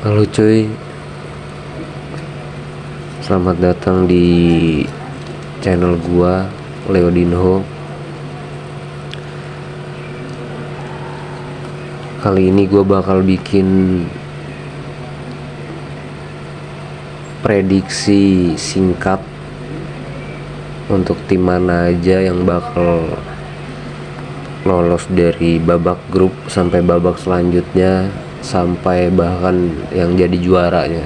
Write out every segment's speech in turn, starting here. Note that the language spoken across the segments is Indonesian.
Halo cuy, selamat datang di channel gua, Leodinho. Kali ini gua bakal bikin prediksi singkat untuk tim mana aja yang bakal lolos dari babak grup sampai babak selanjutnya, sampai bahkan yang jadi juaranya.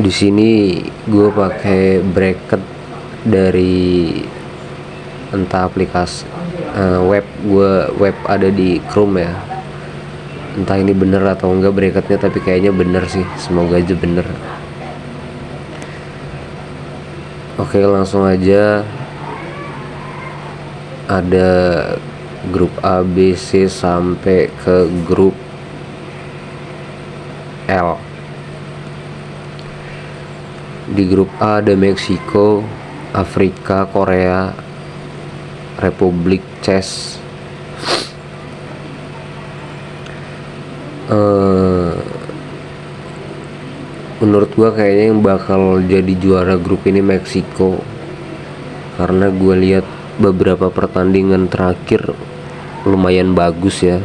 Di sini gue pakai bracket dari entah aplikasi web ada di Chrome ya. Entah ini bener atau enggak bracketnya, tapi kayaknya bener sih, semoga aja bener. Oke, langsung aja. Ada grup A, B, C sampai ke grup L. Di grup A ada Meksiko, Afrika, Korea, Republik Czech, menurut gua kayaknya yang bakal jadi juara grup ini Meksiko, karena gua lihat beberapa pertandingan terakhir lumayan bagus ya.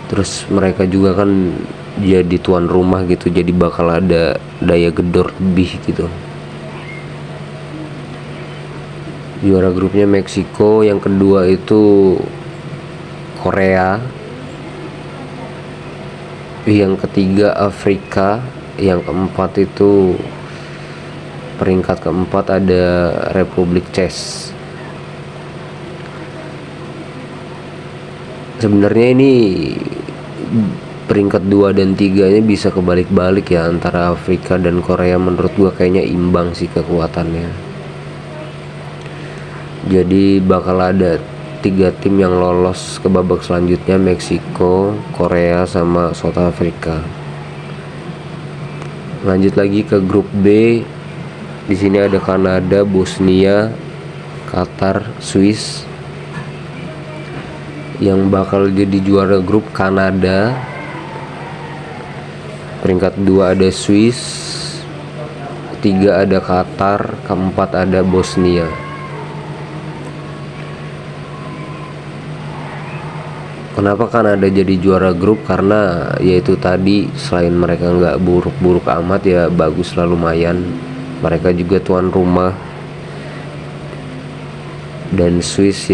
Terus mereka juga kan jadi tuan rumah gitu, jadi bakal ada daya gedor lebih gitu. Juara grupnya Meksiko, yang kedua itu Korea, yang ketiga Afrika, yang keempat itu peringkat keempat ada Republik Czech. Sebenarnya ini peringkat 2 dan 3 nya bisa kebalik-balik ya, antara Afrika dan Korea. Menurut gua kayaknya imbang sih kekuatannya. Jadi bakal ada 3 tim yang lolos ke babak selanjutnya: Meksiko, Korea, sama South Africa. Lanjut lagi ke grup B. Di sini ada Kanada, Bosnia, Qatar, Swiss. Yang bakal jadi juara grup Kanada, peringkat 2 ada Swiss, ketiga ada Qatar, keempat ada Bosnia. Kenapa Kanada jadi juara grup? Karena yaitu tadi, selain mereka nggak buruk-buruk amat ya, bagus lah lumayan. Mereka juga tuan rumah. Dan Swiss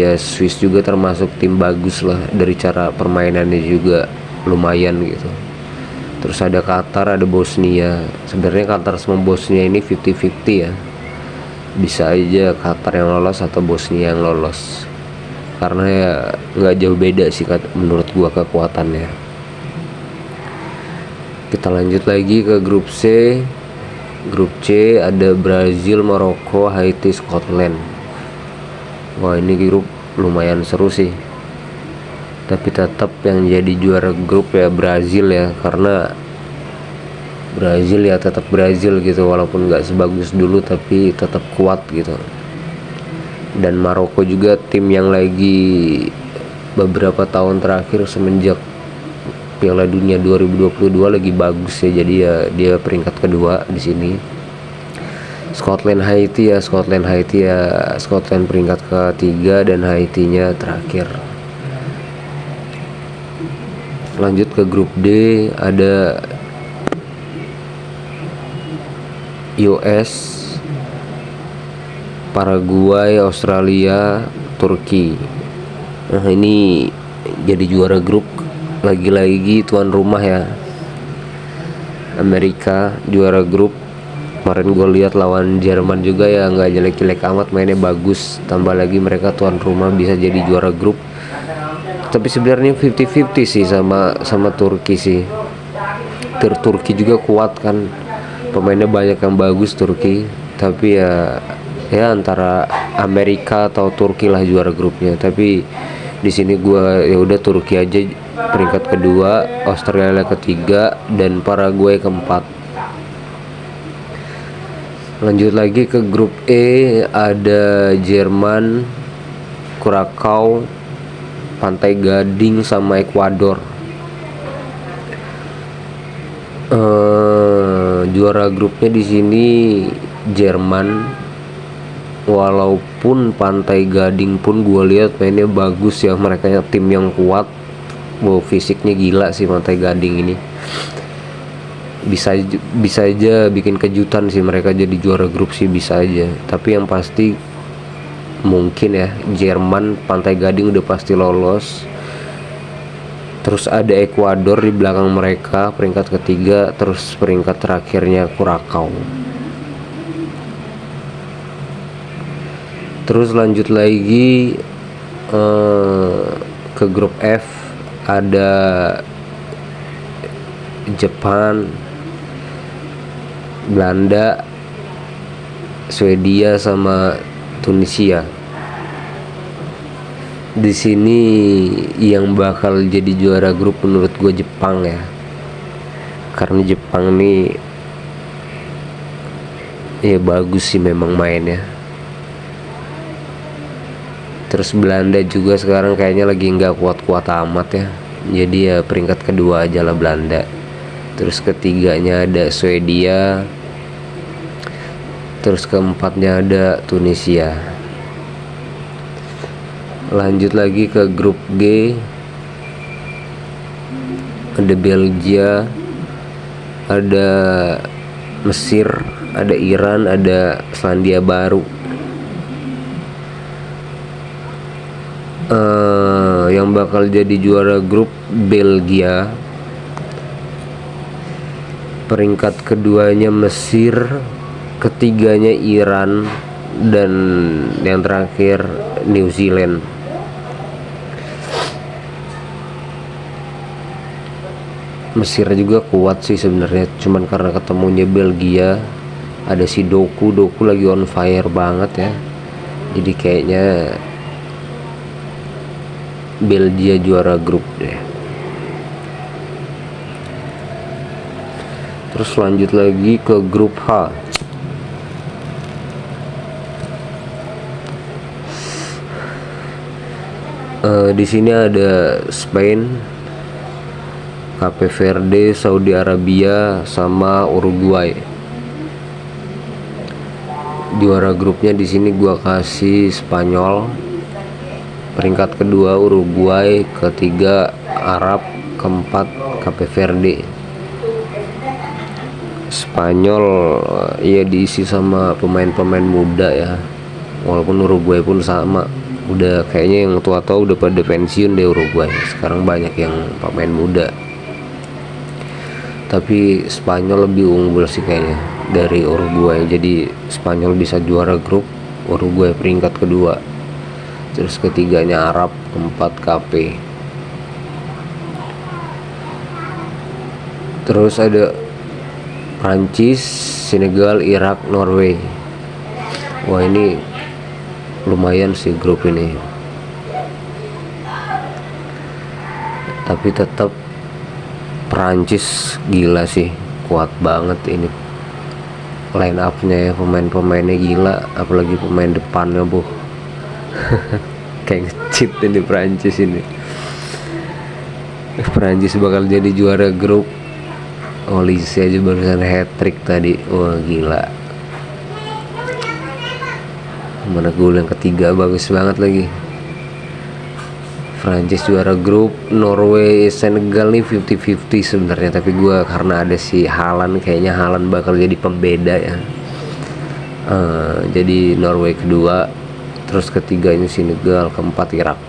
juga termasuk tim bagus lah, dari cara permainannya juga lumayan gitu. Terus ada Qatar, ada Bosnia. Sebenarnya Qatar sama Bosnia ini 50-50 ya, bisa aja Qatar yang lolos atau Bosnia yang lolos, karena ya nggak jauh beda sih menurut gua kekuatannya. Kita lanjut lagi ke grup C. Grup C ada Brazil, Maroko, Haiti, Scotland. Wah, ini grup lumayan seru sih. Tapi tetap yang jadi juara grup ya Brazil ya, karena Brazil ya tetap Brazil gitu, walaupun nggak sebagus dulu tapi tetap kuat gitu. Dan Maroko juga tim yang lagi beberapa tahun terakhir semenjak Piala Dunia 2022 lagi bagus ya, jadi ya dia peringkat kedua di sini. Scotland peringkat ketiga dan Haitinya terakhir. Lanjut ke grup D, ada US, Paraguay, Australia, Turki. Nah, ini jadi juara grup, lagi-lagi tuan rumah ya. Amerika juara grup. Kemarin gue lihat lawan Jerman juga ya, nggak jelek-jelek amat, mainnya bagus. Tambah lagi mereka tuan rumah, bisa jadi juara grup. Tapi sebenarnya 50-50 sih sama Turki sih. Turki juga kuat kan, pemainnya banyak yang bagus Turki. Tapi ya antara Amerika atau Turki lah juara grupnya. Tapi di sini gue ya udah Turki aja peringkat kedua, Australia ketiga, dan Paraguay keempat. Lanjut lagi ke grup E, ada Jerman, Kurakau, Pantai Gading sama Ekuador. Juara grupnya di sini Jerman, walaupun Pantai Gading pun gue lihat mainnya bagus ya, mereka tim yang kuat. Wow, fisiknya gila sih Pantai Gading ini. Bisa aja bikin kejutan sih mereka jadi juara grup sih, bisa aja. Tapi yang pasti mungkin ya Jerman, Pantai Gading udah pasti lolos. Terus ada Ekuador di belakang mereka peringkat ketiga, terus peringkat terakhirnya Kurakau. Terus lanjut lagi ke grup F, ada Jepang, Belanda, Swedia sama Tunisia. Di sini yang bakal jadi juara grup menurut gue Jepang ya, karena Jepang nih ya bagus sih memang mainnya. Terus Belanda juga sekarang kayaknya lagi nggak kuat-kuat amat ya, jadi ya peringkat kedua aja lah Belanda. Terus ketiganya ada Swedia, terus keempatnya ada Tunisia. Lanjut lagi ke grup G, ada Belgia, ada Mesir, ada Iran, ada Selandia Baru. Yang bakal jadi juara grup Belgia, peringkat keduanya Mesir, ketiganya Iran, dan yang terakhir New Zealand. Mesir juga kuat sih sebenarnya, cuman karena ketemunya Belgia, ada si Doku lagi on fire banget ya, jadi kayaknya Belgia juara grup deh. Terus lanjut lagi ke grup H. Di sini ada Spain, Cape Verde, Saudi Arabia sama Uruguay. Juara grupnya di sini gua kasih Spanyol, peringkat kedua Uruguay, ketiga Arab, keempat Cape Verde. Spanyol ya diisi sama pemain-pemain muda ya, walaupun Uruguay pun sama, udah kayaknya yang tua-tua udah pada pensiun deh Uruguay, sekarang banyak yang pemain muda. Tapi Spanyol lebih unggul sih kayaknya dari Uruguay, jadi Spanyol bisa juara grup, Uruguay peringkat kedua, terus ketiganya Arab, keempat KP. Terus ada Prancis, Senegal, Irak, Norway. Wah, ini lumayan sih grup ini, tapi tetap Prancis gila sih, kuat banget ini line up-nya ya, pemain-pemainnya gila, apalagi pemain depannya kayak nge-cheat ini Prancis ini. Prancis bakal jadi juara grup. Olise aja barusan hat-trick tadi, wah gila. Mana gol yang ketiga bagus banget lagi. Prancis juara grup, Norway, Senegal nih 50-50 sebenarnya, tapi gue karena ada si Haaland, kayaknya Haaland bakal jadi pembeda ya. Jadi Norway kedua, terus ketiganya Senegal, keempat Irak.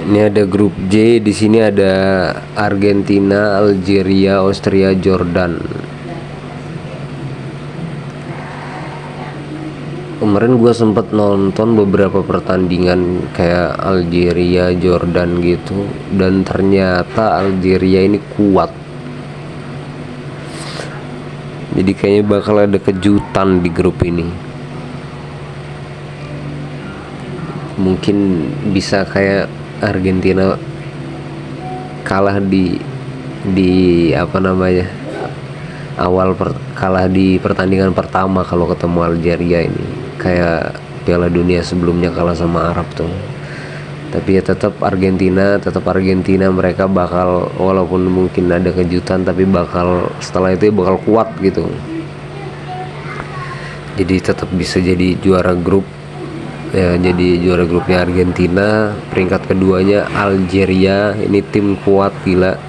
Ini ada grup J, di sini ada Argentina, Algeria, Austria, Jordan. Kemarin gue sempet nonton beberapa pertandingan kayak Algeria, Jordan gitu, dan ternyata Algeria ini kuat. Jadi kayaknya bakal ada kejutan di grup ini. Mungkin bisa kayak Argentina kalah di apa namanya, kalah di pertandingan pertama kalau ketemu Algeria ini, kayak Piala Dunia sebelumnya kalah sama Arab tuh. Tapi ya tetap Argentina, mereka bakal, walaupun mungkin ada kejutan, tapi bakal setelah itu bakal kuat gitu. Jadi tetap bisa jadi juara grup ya. Jadi juara grupnya Argentina, peringkat keduanya Algeria, ini tim kuat gila.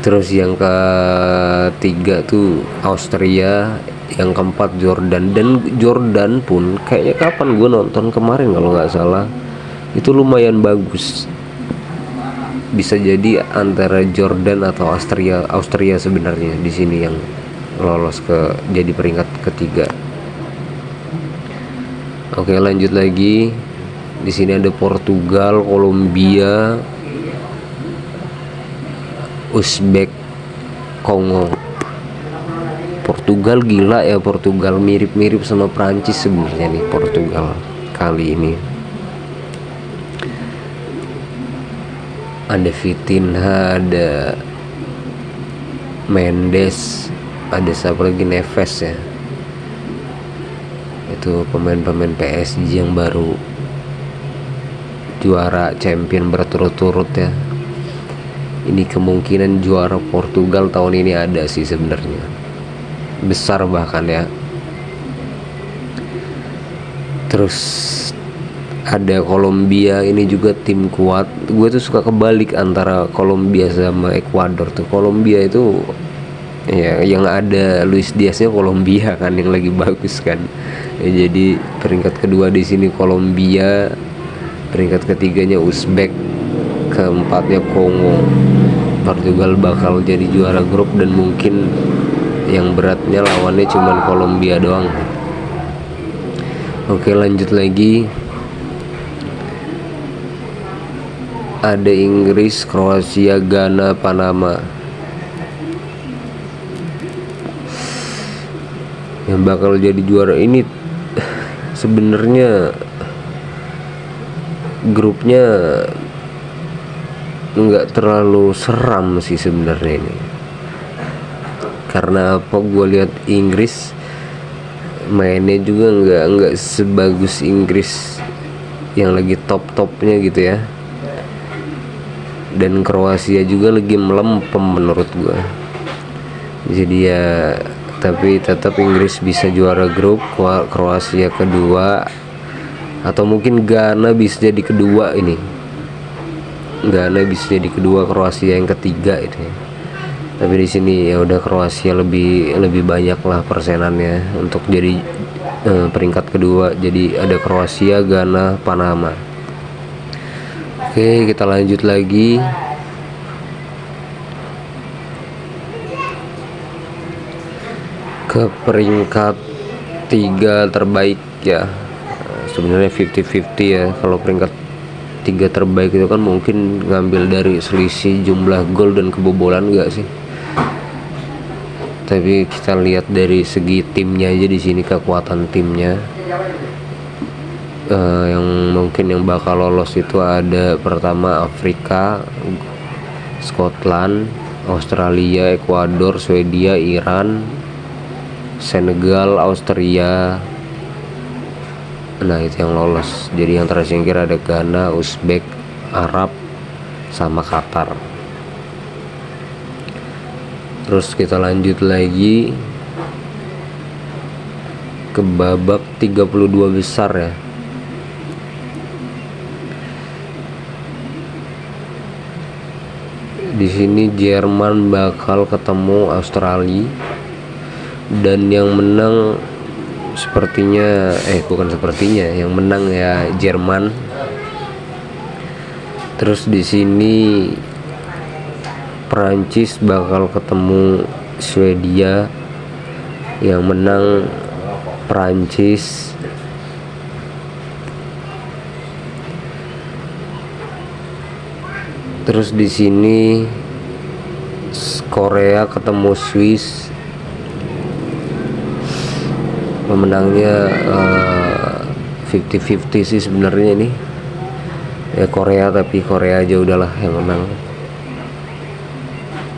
Terus yang ketiga tuh Austria, yang keempat Jordan. Dan Jordan pun kayaknya kapan gue nonton kemarin kalau nggak salah, itu lumayan bagus. Bisa jadi antara Jordan atau Austria sebenarnya di sini yang lolos ke jadi peringkat ketiga. Oke, lanjut lagi. Di sini ada Portugal, Kolombia, Uzbek, Kongo. Portugal gila ya, Portugal mirip-mirip sama Prancis sebenarnya nih Portugal kali ini. Ada Vitinha, ada Mendes, ada siapa lagi, Neves ya. Itu pemain-pemain PSG yang baru juara champion berturut-turut ya. Ini kemungkinan juara Portugal tahun ini ada sih sebenarnya, besar bahkan ya. Terus ada Kolombia, ini juga tim kuat. Gue tuh suka kebalik antara Kolombia sama Ekuador tuh. Kolombia itu ya yang ada Luis Diaznya Kolombia kan, yang lagi bagus kan ya. Jadi peringkat kedua di sini Kolombia, peringkat ketiganya Uzbek, keempatnya Kongo. Portugal bakal jadi juara grup, dan mungkin yang beratnya lawannya cuman Kolombia doang. Oke, lanjut lagi. Ada Inggris, Kroasia, Ghana, Panama. Yang bakal jadi juara ini sebenarnya grupnya nggak terlalu seram sih sebenarnya ini. Karena apa? Gue lihat Inggris mainnya juga nggak sebagus Inggris yang lagi top-topnya gitu ya. Dan Kroasia juga lagi melempem menurut gue. Jadi ya, tapi tetap Inggris bisa juara grup, Kroasia kedua, atau mungkin Ghana bisa jadi kedua ini. Ghana bisa jadi kedua, Kroasia yang ketiga itu ya. Tapi di sini ya udah Kroasia lebih banyak lah persenannya untuk jadi peringkat kedua. Jadi ada Kroasia, Ghana, Panama. Oke, kita lanjut lagi. Ke peringkat 3 terbaik ya. Sebenarnya 50-50 ya. Kalau peringkat 3 terbaik itu kan mungkin ngambil dari selisih jumlah gol dan kebobolan, enggak sih? Tapi kita lihat dari segi timnya aja di sini, kekuatan timnya. Yang mungkin yang bakal lolos itu ada pertama Afrika, Scotland, Australia, Ekuador, Swedia, Iran, Senegal, Austria. Nah itu yang lolos. Jadi yang tersingkir ada Ghana, Uzbek, Arab, sama Qatar. Terus kita lanjut lagi ke babak 32 besar ya. Di sini Jerman bakal ketemu Australia, dan yang menang yang menang ya Jerman. Terus di sini Prancis bakal ketemu Swedia, yang menang Prancis. Terus di sini Korea ketemu Swiss, pemenangnya 50-50 sih sebenarnya ini ya, Korea, tapi Korea aja udahlah yang menang.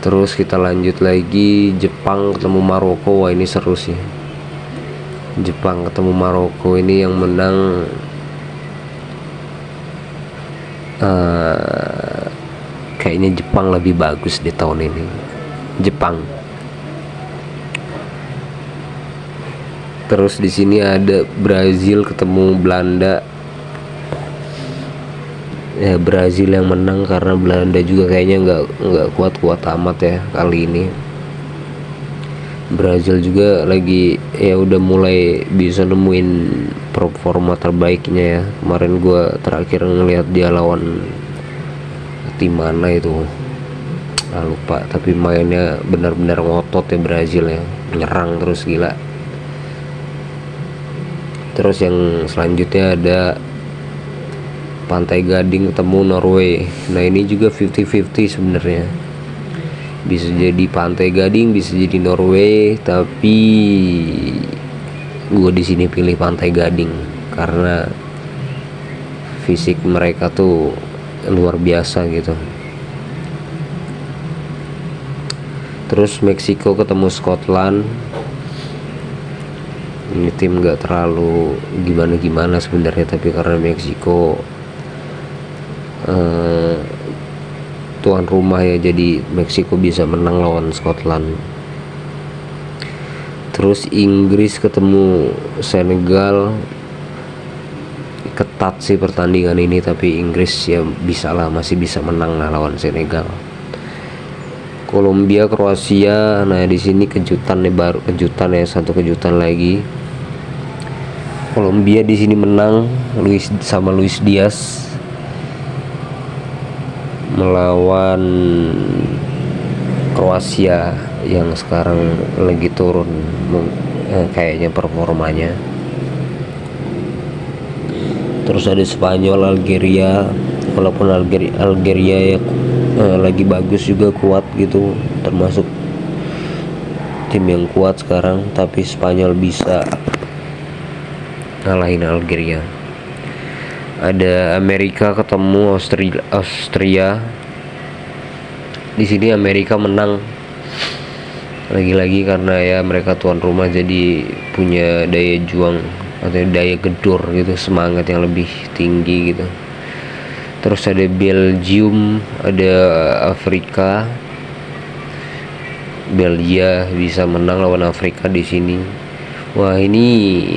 Terus kita lanjut lagi, Jepang ketemu Maroko. Wah ini seru sih, Jepang ketemu Maroko. Ini yang menang Kayaknya Jepang lebih bagus di tahun ini. Jepang. Terus di sini ada Brazil ketemu Belanda. Ya, Brazil yang menang karena Belanda juga kayaknya nggak kuat-kuat amat ya kali ini. Brazil juga lagi ya udah mulai bisa nemuin performa terbaiknya ya. Kemarin gue terakhir ngelihat dia lawan tim mana itu, lupa, tapi mainnya benar-benar ngotot ya Brazil ya, nyerang terus gila. Terus yang selanjutnya ada Pantai Gading ketemu Norway. Nah ini juga 50-50 sebenarnya, bisa jadi Pantai Gading, bisa jadi Norway, tapi gue di sini pilih Pantai Gading karena fisik mereka tuh luar biasa gitu. Terus Meksiko ketemu Scotland. Ini tim gak terlalu gimana-gimana sebenarnya, tapi karena Meksiko tuan rumah ya, jadi Meksiko bisa menang lawan Scotland. Terus Inggris ketemu Senegal. Ketat sih pertandingan ini, tapi Inggris ya bisa lah, masih bisa menang lah lawan Senegal. Kolombia Kroasia. Nah di sini kejutan nih, baru kejutan ya, satu kejutan lagi. Kolombia di sini menang Luis Diaz melawan Kroasia yang sekarang lagi turun kayaknya performanya. Terus ada Spanyol Algeria. Walaupun Algeria ya lagi bagus juga, kuat gitu, termasuk tim yang kuat sekarang, tapi Spanyol bisa ngalahin Algeria. Ada Amerika ketemu Austria. Di sini Amerika menang lagi-lagi karena ya mereka tuan rumah, jadi punya daya juang atau daya gedor gitu, semangat yang lebih tinggi gitu. Terus ada Belgium, ada Afrika. Belgia bisa menang lawan Afrika di sini. Wah ini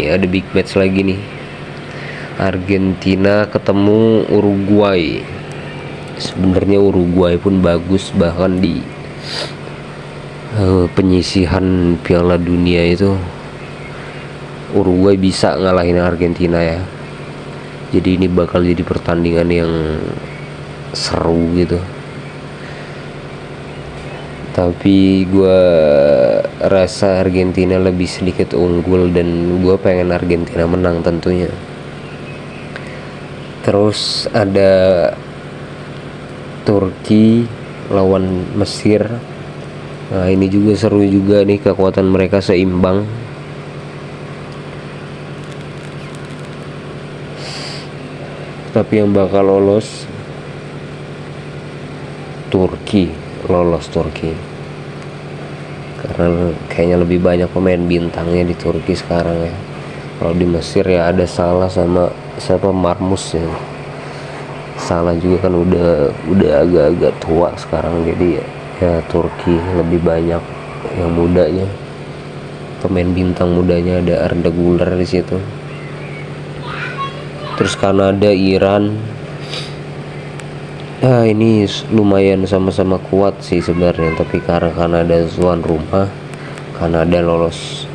ada big match lagi nih. Argentina ketemu Uruguay. Sebenarnya Uruguay pun bagus, bahkan di penyisihan Piala Dunia itu Uruguay bisa ngalahin Argentina ya. Jadi ini bakal jadi pertandingan yang seru gitu. Tapi gue rasa Argentina lebih sedikit unggul, dan gue pengen Argentina menang tentunya. Terus ada Turki lawan Mesir. Nah ini juga seru juga nih, kekuatan mereka seimbang. Tapi yang bakal lolos Turki karena kayaknya lebih banyak pemain bintangnya di Turki sekarang ya. Kalau di Mesir ya ada Salah sama siapa, Marmus ya. Salah juga kan udah agak-agak tua sekarang, jadi ya Turki lebih banyak yang mudanya, pemain bintang mudanya, ada Arda Güler di situ. Terus Kanada Iran. Nah ini lumayan sama-sama kuat sih sebenarnya, tapi karena Kanada tuan rumah, Kanada lolos.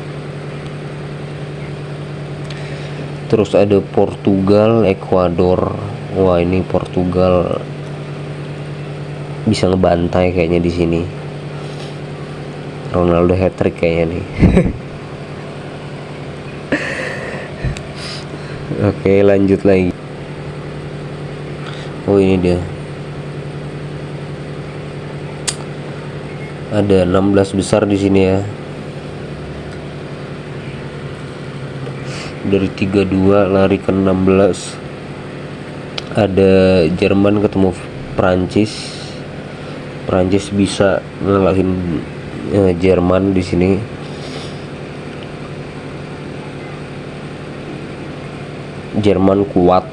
Terus ada Portugal Ekuador. Wah ini Portugal bisa ngebantai kayaknya di sini. Ronaldo hat-trick kayaknya nih. Oke, lanjut lagi. Oh ini dia. Ada 16 besar di sini ya. Dari 32 lari ke 16. Ada Jerman ketemu Prancis. Prancis bisa ngalahin Jerman di sini. Jerman kuat,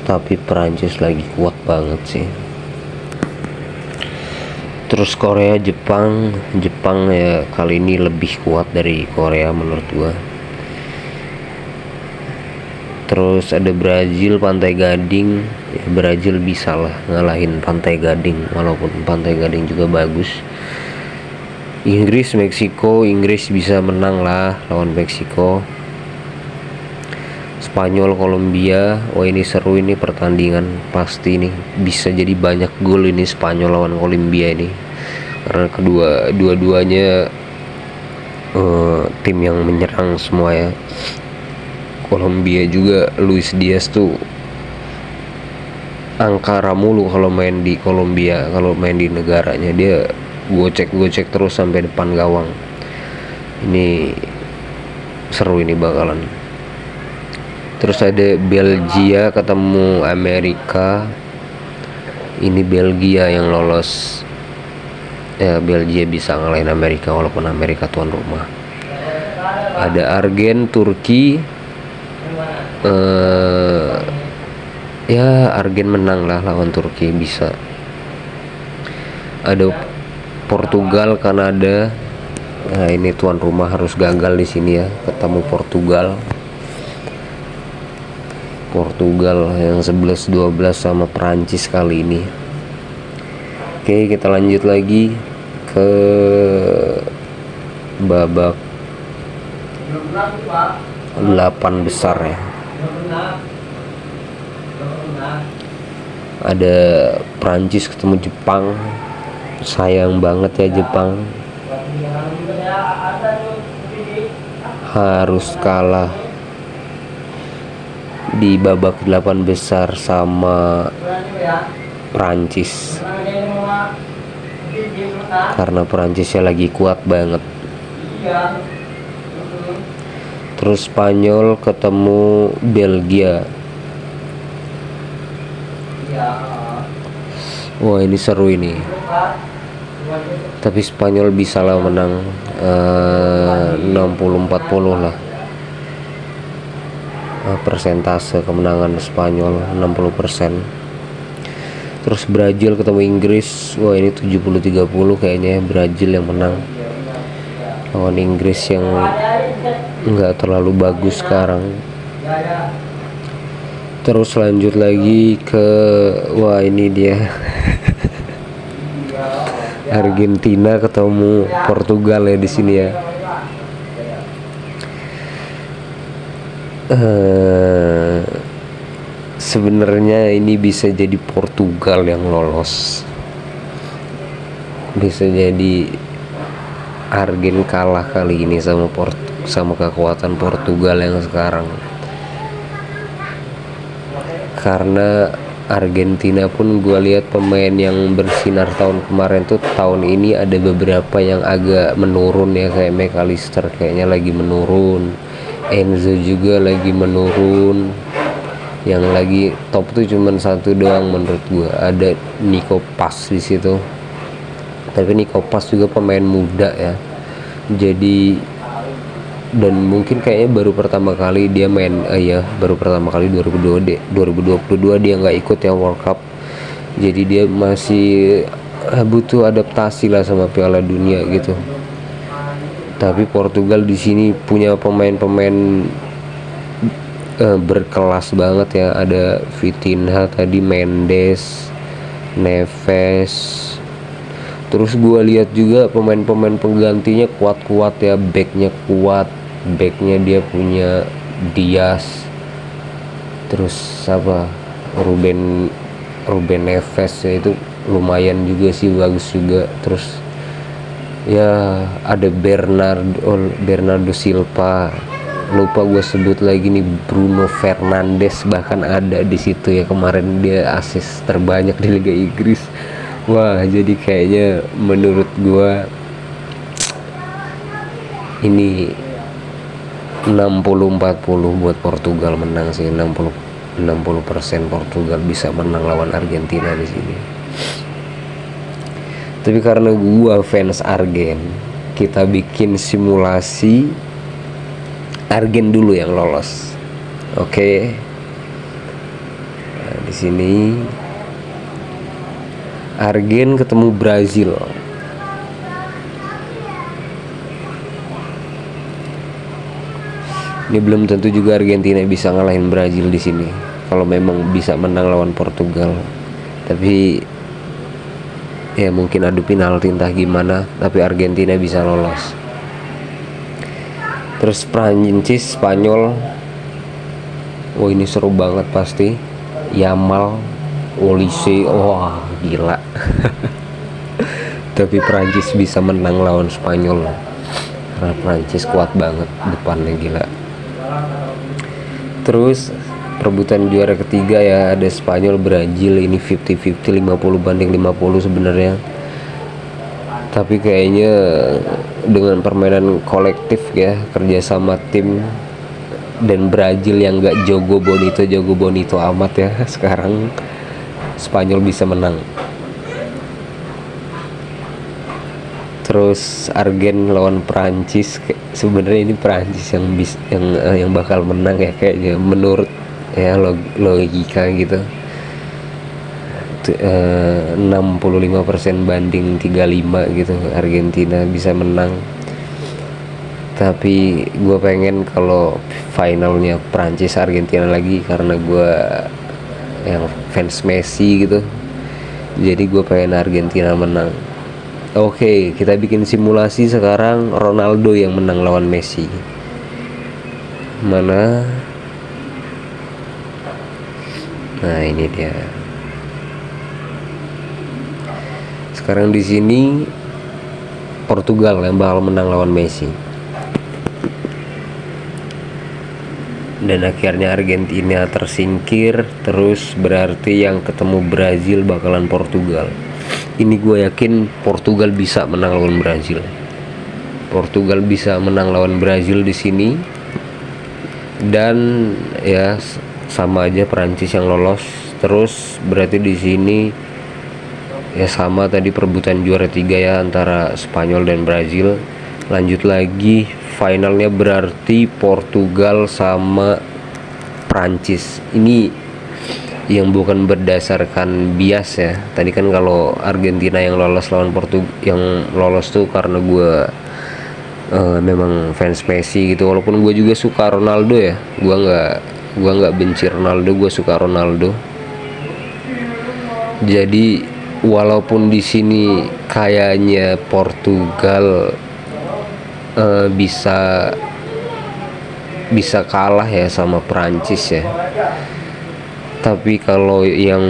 tapi Perancis lagi kuat banget sih. Terus Korea, Jepang ya kali ini lebih kuat dari Korea menurut gua. Terus ada Brazil, Pantai Gading ya, Brazil bisa lah ngalahin Pantai Gading, walaupun Pantai Gading juga bagus. Inggris, Meksiko, Inggris bisa menang lah lawan Meksiko. Spanyol, Kolombia, wah ini seru ini pertandingan, pasti nih bisa jadi banyak gol ini Spanyol lawan Kolombia ini, karena dua-duanya tim yang menyerang semua ya. Kolombia juga Luis Diaz tuh angkara mulu kalau main di Kolombia, kalau main di negaranya dia gocek terus sampai depan gawang. Ini seru ini bakalan. Terus ada Belgia ketemu Amerika. Ini Belgia yang lolos ya, Belgia bisa ngalahin Amerika walaupun Amerika tuan rumah. Ada Argen, Turki. Ya Argen menang lah lawan Turki bisa. Ada Portugal, Kanada. Nah ini tuan rumah harus gagal di sini ya, ketemu Portugal yang 11-12 sama Perancis kali ini. Oke, kita lanjut lagi ke babak 8 besar ya. Ada Prancis ketemu Jepang. Sayang banget ya Jepang harus kalah di babak 8 besar sama Prancis, karena Prancisnya lagi kuat banget. Terus Spanyol ketemu Belgia. Wah ini seru ini, tapi Spanyol bisa lah menang 60-40 lah persentase kemenangan Spanyol 60%. Terus Brazil ketemu Inggris. Wah ini 70-30 kayaknya Brazil yang menang lawan Inggris yang nggak terlalu bagus sekarang. Terus lanjut lagi ke wah ini dia Argentina ketemu Portugal ya di sini ya. Sebenarnya ini bisa jadi Portugal yang lolos, bisa jadi Argen kalah kali ini sama kekuatan Portugal yang sekarang, karena Argentina pun gue lihat pemain yang bersinar tahun kemarin tuh tahun ini ada beberapa yang agak menurun ya, kayak McAllister kayaknya lagi menurun, Enzo juga lagi menurun. Yang lagi top tuh cuman satu doang menurut gue, ada Nico Paz di situ. Tapi Nico Paz juga pemain muda ya. Jadi dan mungkin kayaknya baru pertama kali dia main baru pertama kali 2022 dia nggak ikut ya World Cup. Jadi dia masih butuh adaptasi lah sama Piala Dunia gitu. Tapi Portugal di sini punya pemain-pemain berkelas banget ya. Ada Vitinha tadi, Mendes, Neves. Terus gue lihat juga pemain-pemain penggantinya kuat-kuat ya, backnya kuat. Backnya dia punya Diaz. Terus apa? Ruben Neves ya, itu lumayan juga sih, bagus juga. Terus ya ada Bernardo Silva. Lupa gue sebut lagi nih, Bruno Fernandes bahkan ada di situ ya, kemarin dia assist terbanyak di Liga Inggris. Wah jadi kayaknya menurut gue ini 60-40 buat Portugal menang sih. 60% Portugal bisa menang lawan Argentina di sini. Tapi karena gue fans Argen, kita bikin simulasi Argen dulu yang lolos. Oke. di sini Argen ketemu Brazil. Ini belum tentu juga Argentina bisa ngalahin Brazil di sini. Kalau memang bisa menang lawan Portugal, tapi ya mungkin adu penalti entah gimana, tapi Argentina bisa lolos. Terus Prancis Spanyol, oh ini seru banget pasti. Yamal, Olise, wah gila. Tapi Prancis bisa menang lawan Spanyol karena Prancis kuat banget depannya, gila. Terus perebutan juara ketiga ya, ada Spanyol Brazil. Ini 50-50, 50-50 sebenarnya, tapi kayaknya dengan permainan kolektif ya, kerjasama tim, dan Brazil yang gak jago bonito amat ya, sekarang Spanyol bisa menang. Terus Argen lawan Prancis, sebenarnya ini Prancis yang bakal menang ya kayaknya, menurut ya logika gitu. 65% banding 35 gitu, Argentina bisa menang. Tapi gue pengen kalau finalnya Prancis Argentina lagi, karena gue yang fans Messi gitu, jadi gue pengen Argentina menang. Oke, kita bikin simulasi sekarang. Ronaldo yang menang lawan Messi. Mana? Nah, ini dia. Sekarang di sini Portugal yang bakal menang lawan Messi. Dan akhirnya Argentina tersingkir. Terus berarti yang ketemu Brazil bakalan Portugal. Ini gue yakin Portugal bisa menang lawan Brazil. Portugal bisa menang lawan Brazil di sini. Dan ya sama aja Prancis yang lolos. Terus berarti di sini ya sama tadi perebutan juara 3 ya, antara Spanyol dan Brazil. Lanjut lagi finalnya berarti Portugal sama Prancis. Ini yang bukan berdasarkan bias ya. Tadi kan kalau Argentina yang lolos lawan Portugal, yang lolos tuh karena gue memang fans Messi gitu. Walaupun gue juga suka Ronaldo ya, gue nggak benci Ronaldo, gue suka Ronaldo. Jadi walaupun di sini kayaknya Portugal bisa kalah ya sama Prancis ya, tapi kalau yang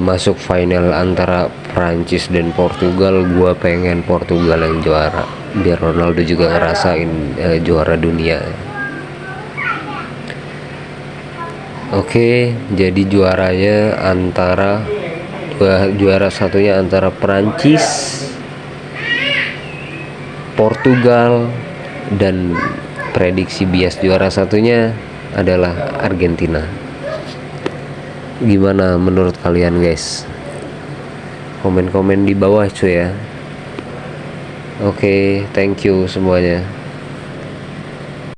masuk final antara Prancis dan Portugal, gue pengen Portugal yang juara, biar Ronaldo juga ngerasain juara dunia. Oke, jadi juara satunya antara Prancis, Portugal, dan prediksi bias juara satunya adalah Argentina. Gimana menurut kalian guys? Komen-komen di bawah cuy ya. Oke, thank you semuanya.